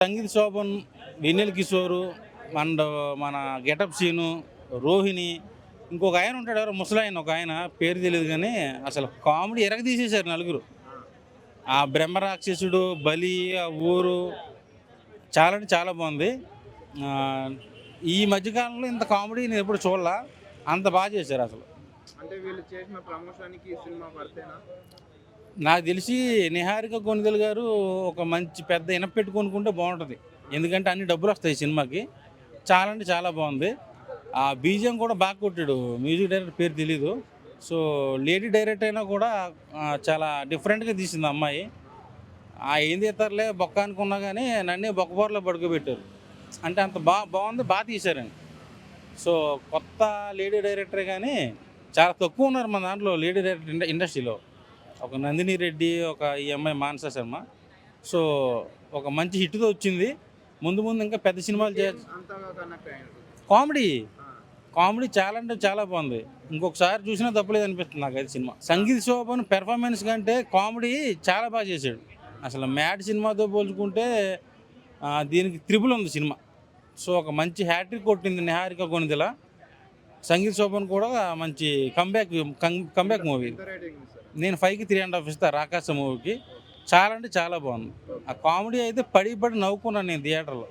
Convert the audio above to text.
సంగీత్ శోభన్, వెన్నెల Kishore and మన getup scene, Rohini, ఇంకొక ఆయన ఉంటాడు ఎవరో ముసలాయన, ఒక ఆయన పేరు తెలియదు కానీ అసలు కామెడీ తీసేశారు నలుగురు. ఆ బ్రహ్మరాక్షసుడు, బలి, ఆ ఊరు చాలా అంటే చాలా బాగుంది. ఆ, ఈ మధ్యకాలంలో ఇంత కామెడీ నేను ఎప్పుడు చూడలా, అంత బాగా చేశారు అసలు. అంటే వీళ్ళు చేసిన ప్రమోషన్‌కి ఈ సినిమా వర్తేనా? నాకు తెలిసి నిహారిక కొనిదెల గారు ఒక మంచి పెద్ద ఇనపెట్టి కొనుక్కుంటే బాగుంటుంది. ఎందుకంటే అన్ని డబ్బులు వస్తాయి ఈ సినిమాకి. చాలా అంటే చాలా బాగుంది. ఆ బీజిఎం కూడా బాగా కొట్టాడు. మ్యూజిక్ డైరెక్టర్ పేరు తెలీదు. సో లేడీ డైరెక్టర్ అయినా కూడా చాలా డిఫరెంట్గా తీసింది అమ్మాయి. ఏం తీస్తారులే బొక్క అనుకున్నా కానీ నన్నే బొక్కబోరలో పడుకోబెట్టారు. అంటే అంత బాగుంది, బాగా తీశారండి. సో కొత్త లేడీ డైరెక్టరే కానీ చాలా తక్కువ ఉన్నారు మన దాంట్లో లేడీ డైరెక్టర్ ఇండస్ట్రీలో. ఒక నందిని రెడ్డి, ఒక ఈ అమ్మాయి మానస శర్మ. సో ఒక మంచి హిట్తో వచ్చింది. ముందు ముందు ఇంకా పెద్ద సినిమాలు అంతగా కనెక్ట్ అయ్యారు. కామెడీ ఆ! కామెడీ చాలా అంటే చాలా బాగుంది. ఇంకొకసారి చూసినా తప్పలేదు అనిపిస్తుంది నాకైతే సినిమా. సంగీత్ శోభన్ పెర్ఫార్మెన్స్ కంటే కామెడీ చాలా బాగా చేశాడు. అసలు మ్యాడ్ సినిమాతో పోల్చుకుంటే దీనికి త్రిబుల్ ఉంది సినిమా. సో ఒక మంచి హ్యాట్రిక్ కొట్టింది నిహారిక కొనిదెల. సంగీత్ శోభన్ కూడా మంచి కంబ్యాక్ మూవీ. ఎంత రేటింగ్ ఇస్తారు? నేను 5కి 3.5 ఇస్తాను రాకాస మూవీకి. చాలా అంటే చాలా బాగుంది. ఆ కామెడీ అయితే పడి పడి నవ్వుకున్నాను నేను థియేటర్లో.